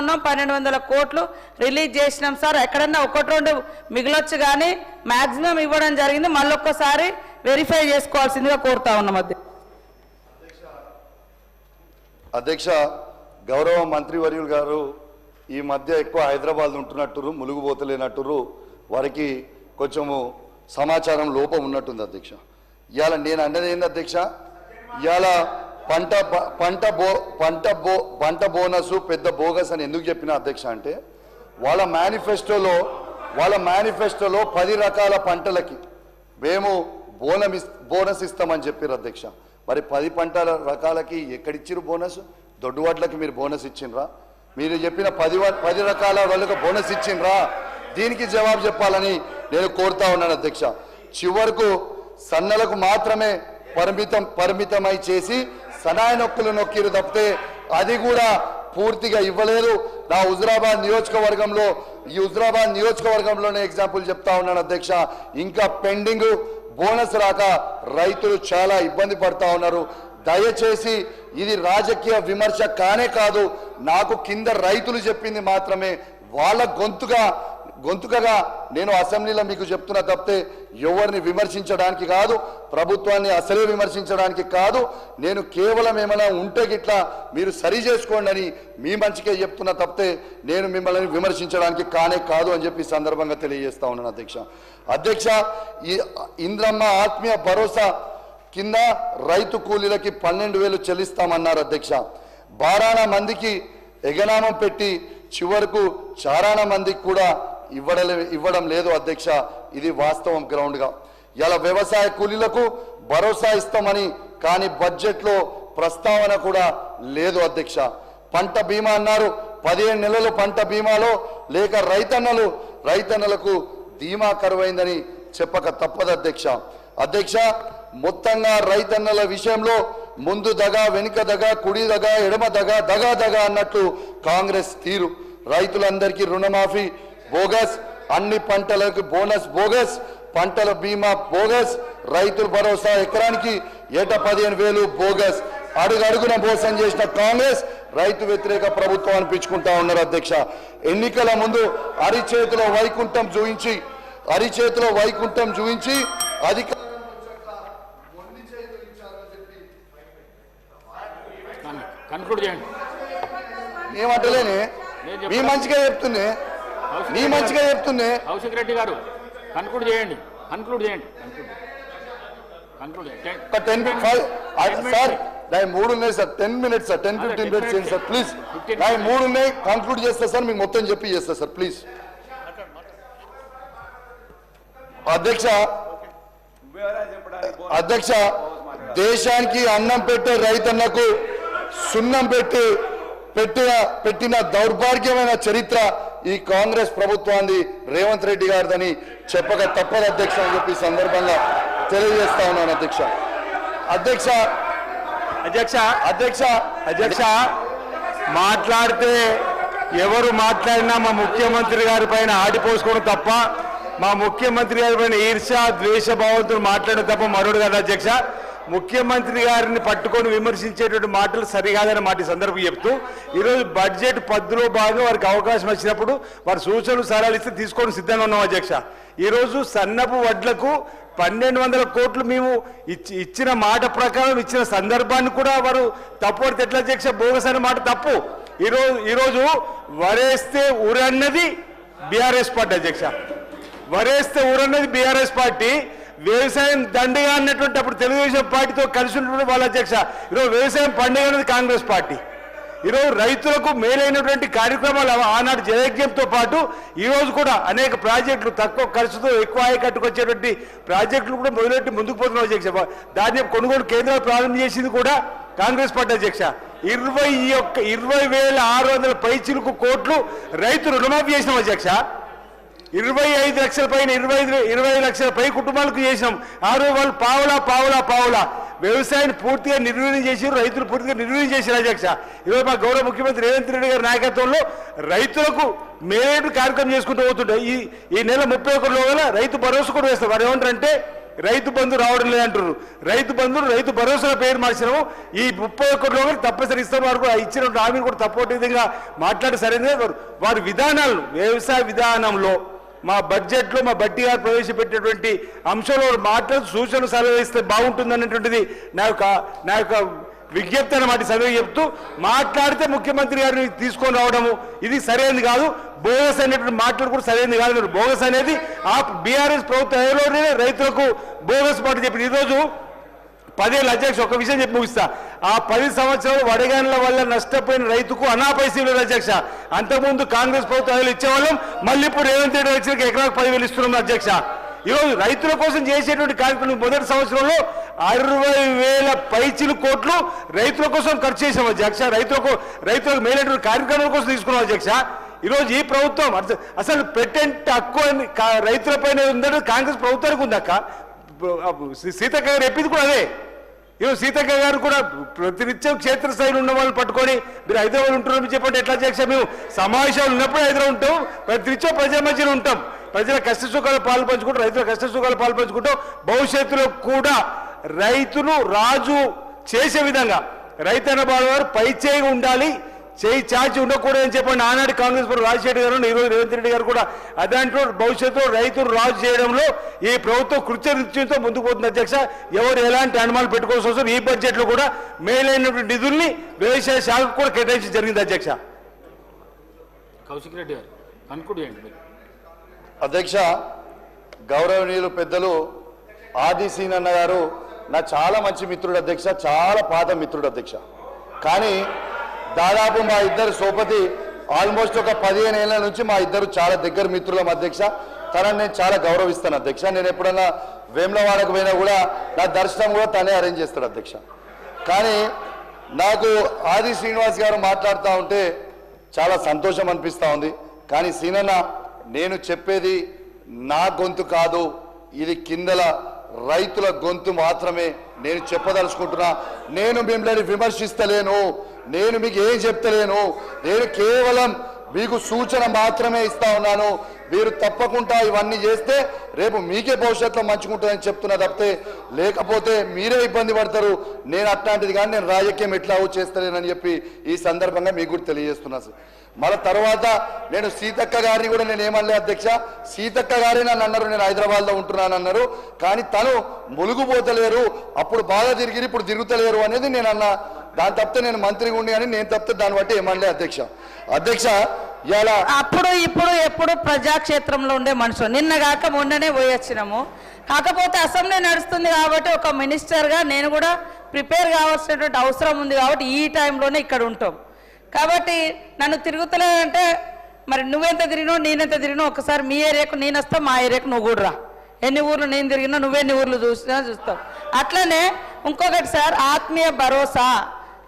ఉన్నాం. 1200 కోట్లు రిలీజ్ చేసినాం సార్. ఎక్కడన్నా ఒకటి రెండు మిగిలొచ్చు కానీ మ్యాక్సిమం ఇవ్వడం జరిగింది. మళ్ళొక్కసారి వెరిఫై చేసుకోవాల్సిందిగా కోరుతా ఉన్నాం. అధ్యక్ష, గౌరవ మంత్రివర్యులు గారు ఈ మధ్య ఎక్కువ హైదరాబాద్ ఉంటున్నట్టురు, ములుగుపోతలేనట్టురు, వారికి కొంచెము సమాచారం లోపం ఉన్నట్టుంది అధ్యక్ష. ఇవాళ నేను అన్నది ఏంది అధ్యక్ష, ఇవాళ పంట బోనస్ పెద్ద బోగస్ అని ఎందుకు చెప్పిన అధ్యక్ష అంటే, వాళ్ళ మేనిఫెస్టోలో 10 రకాల పంటలకి మేము బోనస్ ఇస్తామని చెప్పారు అధ్యక్ష. మరి 10 పంటల రకాలకి ఎక్కడిచ్చిరు బోనస్? దొడ్డువాట్లకి మీరు బోనస్ ఇచ్చిండ్రా? మీరు చెప్పిన 10 రకాల వాళ్ళకి బోనస్ ఇచ్చిండ్రా? దీనికి జవాబు చెప్పాలని నేను కోరుతా ఉన్నాను అధ్యక్ష. చివరకు సన్నలకు మాత్రమే పరిమితమై చేసి సనాయ నొక్కులు నొక్కిరు తప్పితే అది కూడా పూర్తిగా ఇవ్వలేదు. నా హుజురాబాద్ నియోజకవర్గంలోనే ఎగ్జాంపుల్ చెప్తా ఉన్నాను అధ్యక్ష. ఇంకా పెండింగ్ బోనస్ రాక రైతులు చాలా ఇబ్బంది పడతా ఉన్నారు. దయచేసి ఇది రాజకీయ విమర్శ కానే కాదు, నాకు కింద రైతులు చెప్పింది మాత్రమే. వాళ్ళ గొంతుకగా నేను అసెంబ్లీలో మీకు చెప్తున్నా తప్పితే ఎవరిని విమర్శించడానికి కాదు, ప్రభుత్వాన్ని అసలే విమర్శించడానికి కాదు. నేను కేవలం ఏమైనా ఉంటే గిట్లా మీరు సరి చేసుకోండి అని మీ మంచికే చెప్తున్నా తప్పితే నేను మిమ్మల్ని విమర్శించడానికి కానే కాదు అని చెప్పి సందర్భంగా తెలియజేస్తా ఉన్నాను అధ్యక్ష. ఈ ఇంద్రమ్మ ఆత్మీయ భరోసా కింద రైతు కూలీలకి 12,000 చెల్లిస్తామన్నారు అధ్యక్ష. బారాణ మందికి ఎగనామం పెట్టి చివరకు చారాణ మందికి కూడా ఇవ్వడం లేదు అధ్యక్ష. ఇది వాస్తవం గ్రౌండ్గా. ఇలా వ్యవసాయ కూలీలకు భరోసా ఇస్తామని కానీ బడ్జెట్లో ప్రస్తావన కూడా లేదు అధ్యక్ష. పంట బీమా అన్నారు, 15 నెలలు పంట బీమాలో లేక రైతన్నలకు ధీమా కరువైందని చెప్పక తప్పదు అధ్యక్ష. మొత్తంగా రైతన్నల విషయంలో ముందు దగా, వెనుక దగా, కుడి దగా, ఎడమ దగా అన్నట్టు కాంగ్రెస్ తీరు. రైతులందరికీ రుణమాఫీ బోగస్, అన్ని పంటలకు బోనస్ బోగస్, పంటల బీమా బోగస్, రైతుల భరోసా ఎకరానికి ఏటా 15,000 బోగస్. అడుగడుగున మోసం చేసిన కాంగ్రెస్ రైతు వ్యతిరేక ప్రభుత్వం అనిపించుకుంటా ఉన్నారు అధ్యక్ష. ఎన్నికల ముందు అరిచేతిలో వైకుంఠం చూయించి ఏమంటలేనే మీ మంచిగా చెప్తుంది. కౌశిక్ రెడ్డి గారు కన్క్లూడ్ చేయండి. సార్ 3 ఉన్నాయి సార్, 10 minutes సార్, 10-15 minutes చేయండి సార్ ప్లీజ్. 3 ఉన్నాయి, కంక్లూడ్ చేస్తా సార్, మీకు మొత్తం చెప్పి చేస్తా సార్ ప్లీజ్. అధ్యక్ష, దేశానికి అన్నం పెట్టే రైతన్నకు సున్నం పెట్టిన దౌర్భాగ్యమైన చరిత్ర ఈ కాంగ్రెస్ ప్రభుత్వాన్ని రేవంత్ రెడ్డి గారిదని చెప్పక తప్పదు అధ్యక్ష అని చెప్పి సందర్భంగా తెలియజేస్తా ఉన్నాను అధ్యక్ష. మాట్లాడితే ఎవరు మాట్లాడినా మా ముఖ్యమంత్రి గారి పైన ఆడిపోసుకోవడం తప్ప, మా ముఖ్యమంత్రి గారి పైన ఈర్ష్య ద్వేషభావంతో మాట్లాడడం తప్ప మరొకటి కాదు అధ్యక్ష. ముఖ్యమంత్రి గారిని పట్టుకొని విమర్శించేటువంటి మాటలు సరికాదని మాట సందర్భం చెప్తూ, ఈరోజు బడ్జెట్ పద్దులో భాగంగా వారికి అవకాశం వచ్చినప్పుడు వారి సూచనలు సలహాలు ఇస్తే తీసుకొని సిద్ధంగా ఉన్నాం అధ్యక్ష. ఈరోజు సన్నపు వడ్లకు 1,200 కోట్లు మేము ఇచ్చిన మాట ప్రకారం ఇచ్చిన సందర్భాన్ని కూడా వారు తప్పుపడితే ఎట్లా అధ్యక్ష? బోగస్ అనే మాట తప్పు. ఈరోజు వరేస్తే ఊరన్నది బీఆర్ఎస్ పార్టీ అధ్యక్ష. వరేస్తే ఊరన్నది బీఆర్ఎస్ పార్టీ. వ్యవసాయం దండగా అన్నటువంటి అప్పుడు తెలుగుదేశం పార్టీతో కలిసి ఉన్నటువంటి వాళ్ళ అధ్యక్ష. ఈరోజు వ్యవసాయం పండుగ అనేది కాంగ్రెస్ పార్టీ. ఈరోజు రైతులకు మేలైనటువంటి కార్యక్రమాలు ఆనాడు జయజ్ఞంతో పాటు ఈరోజు కూడా అనేక ప్రాజెక్టులు తక్కువ ఖర్చుతో ఎక్కువ ఆయకట్టుకు వచ్చేటువంటి ప్రాజెక్టులు కూడా మొదలెట్టి ముందుకు పోతున్నాం అధ్యక్ష. ధాన్యం కొనుగోలు కేంద్రాలు ప్రారంభం చేసింది కూడా కాంగ్రెస్ పార్టీ అధ్యక్ష. 20,600 పైచిలుకు కోట్లు రైతు రుణమాఫీ చేసినాం అధ్యక్ష. 25 లక్షల పైన 20 లక్షల పై కుటుంబాలకు చేసినాం. ఆ రోజు వాళ్ళు పావులా వ్యవసాయాన్ని పూర్తిగా నిర్వీర్యం చేశారు, రైతులు పూర్తిగా నిర్వీర్యం చేశారు అధ్యక్ష. ఈరోజు మా గౌరవ ముఖ్యమంత్రి రేవంత్ రెడ్డి గారి నాయకత్వంలో రైతులకు మేలు కార్యక్రమం చేసుకుంటూ పోతుంటాయి. ఈ నెల 31 రైతు భరోసా కూడా వేస్తారు. వారు ఏమంటారంటే రైతు బంధు రావడం లేదంటారు. రైతు బంధు రైతు భరోసా పేరు మార్చినాము. ఈ 31 కోట్ల తప్పనిసరి ఇస్తాం. వారు కూడా ఇచ్చిన హామీని కూడా తప్పొట్టే విధంగా మాట్లాడి సరైనదే. వారి విధానాలు వ్యవసాయ విధానంలో మా బడ్జెట్లో మా బట్టి గారు ప్రవేశపెట్టినటువంటి అంశంలో మాట్లాడుతూ సూచనలు సలహా ఇస్తే బాగుంటుందనేటువంటిది నా యొక్క విజ్ఞప్తి అన్నమాట. సర్వే చెప్తూ మాట్లాడితే ముఖ్యమంత్రి గారిని తీసుకొని రావడము ఇది సరైనది కాదు. బోగస్ అనేటువంటి మాటలు కూడా సరైనది కాదు. బోగస్ అనేది ఆ బీఆర్ఎస్ ప్రభుత్వంలోనే రైతులకు బోగస్ మాట చెప్పి ఈరోజు 10 ఏళ్ళ అధ్యక్ష ఒక విషయం చెప్పి ముగిస్తా. ఆ 10 సంవత్సరాలు వడగాన్ల వల్ల నష్టపోయిన రైతుకు అనాపైసీలు అధ్యక్ష. అంతకుముందు కాంగ్రెస్ ప్రభుత్వం ఇచ్చేవాళ్ళం, మళ్ళీ ఇప్పుడు రేవంత్ రెడ్డి వచ్చిన ఎకరాకు 10,000 ఇస్తున్నాం అధ్యక్ష. ఈరోజు రైతుల కోసం చేసేటువంటి కార్యక్రమం మొదటి సంవత్సరంలో 60,000 పైచిలు కోట్లు రైతుల కోసం ఖర్చు చేసాం అధ్యక్ష. రైతులకు మేలైనటువంటి కార్యక్రమాల కోసం తీసుకున్నాం అధ్యక్ష. ఈరోజు ఈ ప్రభుత్వం అసలు పెటెంట్ హక్కు అని రైతుల పైన ఉందంటే కాంగ్రెస్ ప్రభుత్వానికి ఉందక్క. సీతక్క గారు చెప్పింది కూడా అదే. ఈరోజు సీతక్క గారు కూడా ప్రతినిత్యం క్షేత్రస్థాయిలో ఉన్న వాళ్ళని పట్టుకొని మీరు హైదరాబాద్ ఉంటున్నారని చెప్పండి ఎట్లా అధ్యక్ష? మేము సమావేశాలు ఉన్నప్పుడు హైదరాబాద్ ఉంటాం, ప్రతినిత్యం ప్రజల మధ్యలో ఉంటాం, ప్రజల కష్ట సుఖాలు పాలు పంచుకుంటాం, రైతుల కష్ట సుఖాలు పాలు పంచుకుంటాం. భవిష్యత్తులో కూడా రైతును రాజు చేసే విధంగా రైతు అన్నవాడు వారు పైచేయి ఉండాలి, చేయి చాచి ఉండకూడదని చెప్పండి ఆనాడు కాంగ్రెస్ ప్రభుత్వం రాజశేఖర్ గారు ఈరోజు రేవంత్ రెడ్డి గారు కూడా అదాంట్లో భవిష్యత్తులో రైతులు రాజు చేయడంలో ఈ ప్రభుత్వం కృత్యనిశ్చయంతో ముందుకు పోతుంది అధ్యక్ష. ఎవరు ఎలాంటి అనుమానాలు పెట్టుకోవాల్సి వస్తుంది. ఈ బడ్జెట్లో కూడా మేలైనటువంటి నిధుల్ని వ్యవసాయ శాఖకు కూడా కేటాయించడం జరిగింది అధ్యక్ష. కౌశిక్ రెడ్డి గారు కన్క్లూడ్ చేయండి. అధ్యక్ష, గౌరవనీయులు పెద్దలు ఆది సీనన్న గారు నా చాలా మంచి మిత్రుడు అధ్యక్ష, చాలా పాత మిత్రుడు అధ్యక్ష. కానీ దాదాపు మా ఇద్దరు సోపతి ఆల్మోస్ట్ ఒక 15 ఏళ్ల నుంచి మా ఇద్దరు చాలా దగ్గర మిత్రులం అధ్యక్ష. తనని నేను చాలా గౌరవిస్తాను అధ్యక్ష. నేను ఎప్పుడన్నా వేములవాడకు పోయినా కూడా నా దర్శనం కూడా తనే అరేంజ్ చేస్తాడు అధ్యక్ష. కానీ నాకు ఆది శ్రీనివాస్ గారు మాట్లాడుతూ ఉంటే చాలా సంతోషం అనిపిస్తూ ఉంది. కానీ సీనన్న, నేను చెప్పేది నా గొంతు కాదు, ఇది కిందల రైతుల గొంతు మాత్రమే నేను చెప్పదలుచుకుంటున్నా. నేను మిమ్మల్ని విమర్శిస్తలేను, నేను మీకు ఏం చెప్తలేను, నేను కేవలం మీకు సూచన మాత్రమే ఇస్తా ఉన్నాను. మీరు తప్పకుండా ఇవన్నీ చేస్తే రేపు మీకే భవిష్యత్తులో మంచుకుంటుందని చెప్తున్నా తప్పితే లేకపోతే మీరే ఇబ్బంది పడతారు. నేను అట్లాంటిది కానీ నేను రాజకీయం ఎట్లా చేస్తలేనని చెప్పి ఈ సందర్భంగా మీకు కూడా తెలియజేస్తున్నా సార్. మళ్ళీ తర్వాత నేను సీతక్క గారిని కూడా నేను ఏమనలే అధ్యక్ష. సీతక్క గారే నన్ను అన్నారు నేను హైదరాబాద్లో ఉంటున్నాను అన్నారు. కానీ తను ములుగుపోతలేరు, అప్పుడు బాగా తిరిగి ఇప్పుడు తిరుగుతలేరు అనేది నేను అన్నా. దాని తప్పితే నేను మంత్రిగా ఉండి అని నేను తప్పితే దాన్ని బట్టి ఏమనలే అధ్యక్ష. అధ్యక్ష ఇలా అప్పుడు ఇప్పుడు ఎప్పుడు ప్రజాక్షేత్రంలో ఉండే మనుషులు నిన్న కాక మొన్ననే పోయొచ్చినాము. కాకపోతే అసెంబ్లీ నడుస్తుంది కాబట్టి ఒక మినిస్టర్గా నేను కూడా ప్రిపేర్ కావాల్సినటువంటి అవసరం ఉంది కాబట్టి ఈ టైంలోనే ఇక్కడ ఉంటాం. కాబట్టి నన్ను తిరుగుతలేదంటే మరి నువ్వెంత తిరిగినావు నేనెంత తిరిగినావు ఒకసారి మీ ఏరియాకు నేను వస్తావు, మా ఏరియాకు నువ్వు కూడా రా. ఎన్ని ఊర్లు నేను తిరిగినా నువ్వెన్ని ఊర్లు చూస్తావు. అట్లనే ఇంకొకటి సార్, ఆత్మీయ భరోసా,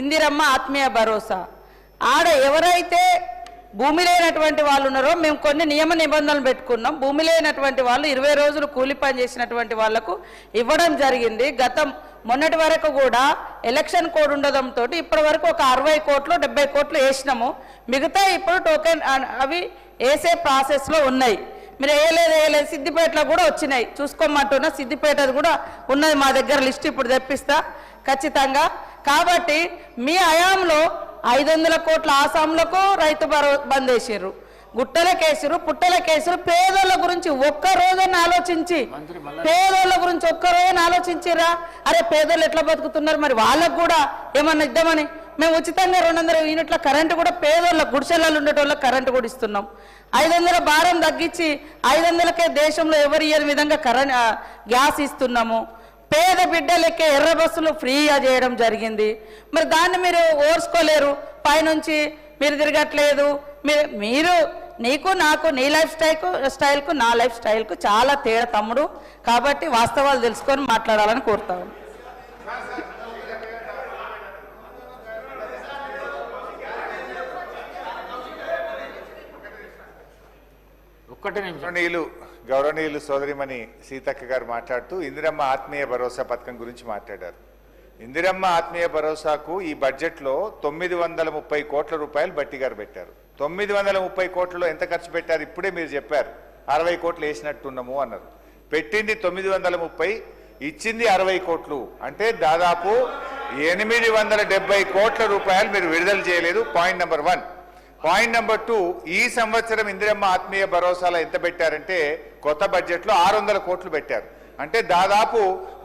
ఇందిరమ్మ ఆత్మీయ భరోసా. ఆడ ఎవరైతే భూమి లేనటువంటి వాళ్ళు ఉన్నారో మేము కొన్ని నియమ నిబంధనలు పెట్టుకున్నాం. భూమి లేనటువంటి వాళ్ళు 20 రోజులు కూలి పని చేసినటువంటి వాళ్లకు ఇవ్వడం జరిగింది. మొన్నటి వరకు కూడా ఎలక్షన్ కోడ్ ఉండడంతో ఇప్పటి వరకు ఒక 60 కోట్లు 70 కోట్లు వేసినాము. మిగతా ఇప్పుడు టోకెన్ అవి వేసే ప్రాసెస్లో ఉన్నాయి. మీరు వేయలేదు సిద్దిపేటలో కూడా వచ్చినాయి, చూసుకోమంటున్నా. సిద్దిపేటది కూడా ఉన్నది మా దగ్గర, లిస్ట్ ఇప్పుడు తెప్పిస్తా ఖచ్చితంగా. కాబట్టి మీ హయాంలో 500 కోట్ల ఆసాంలకు రైతు బంద్ వేసారు, గుట్టలకేసారు, పుట్టలకేసారు. పేదోళ్ళ గురించి ఒక్క రోజున ఆలోచించి, పేదోళ్ళ గురించి ఒక్క రోజున ఆలోచించిరా? అరే పేదోళ్ళు ఎట్లా బతుకుతున్నారు, మరి వాళ్ళకు కూడా ఏమన్నా ఇద్దామని మేము ఉచితంగా 200 యూనిట్ల కరెంటు కూడా పేదోళ్ళ గుడిసెలలో ఉండేటోళ్ళకి కరెంటు కూడా ఇస్తున్నాం. 500 భారం తగ్గించి 500కే దేశంలో ఎవరు ఇయ్యని విధంగా గ్యాస్ ఇస్తున్నాము. పేద బిడ్డలకే ఎర్ర బస్సులు ఫ్రీగా చేయడం జరిగింది. మరి దాన్ని మీరు ఓర్చుకోలేరు. పైనుంచి మీరు తిరగట్లేదు. మీరు నీకు నాకు నీ లైఫ్ స్టైల్కు నా లైఫ్ స్టైల్కు చాలా తేడా తమ్ముడు. కాబట్టి వాస్తవాలు తెలుసుకొని మాట్లాడాలని కోరుతాను. గౌరవనీయులు సోదరిమణి సీతక్క గారు మాట్లాడుతూ ఇందిరమ్మ ఆత్మీయ భరోసా పథకం గురించి మాట్లాడారు. ఇందిరమ్మ ఆత్మీయ భరోసాకు ఈ బడ్జెట్లో 930 కోట్ల రూపాయలు బట్టి గారు పెట్టారు. 930 కోట్లలో ఎంత ఖర్చు పెట్టారు ఇప్పుడే మీరు చెప్పారు. 60 కోట్లు వేసినట్టున్నాము అన్నారు. పెట్టింది 930, ఇచ్చింది 60 కోట్లు. అంటే దాదాపు 870 కోట్ల రూపాయలు మీరు విడుదల చేయలేదు. Point number 1. పాయింట్ నెంబర్ 2, ఈ సంవత్సరం ఇందిరమ్మ ఆత్మీయ భరోసాలో ఎంత పెట్టారంటే కొత్త బడ్జెట్లో 600 కోట్లు పెట్టారు. అంటే దాదాపు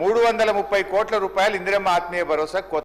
330 కోట్ల రూపాయలు ఇందిరమ్మ ఆత్మీయ భరోసా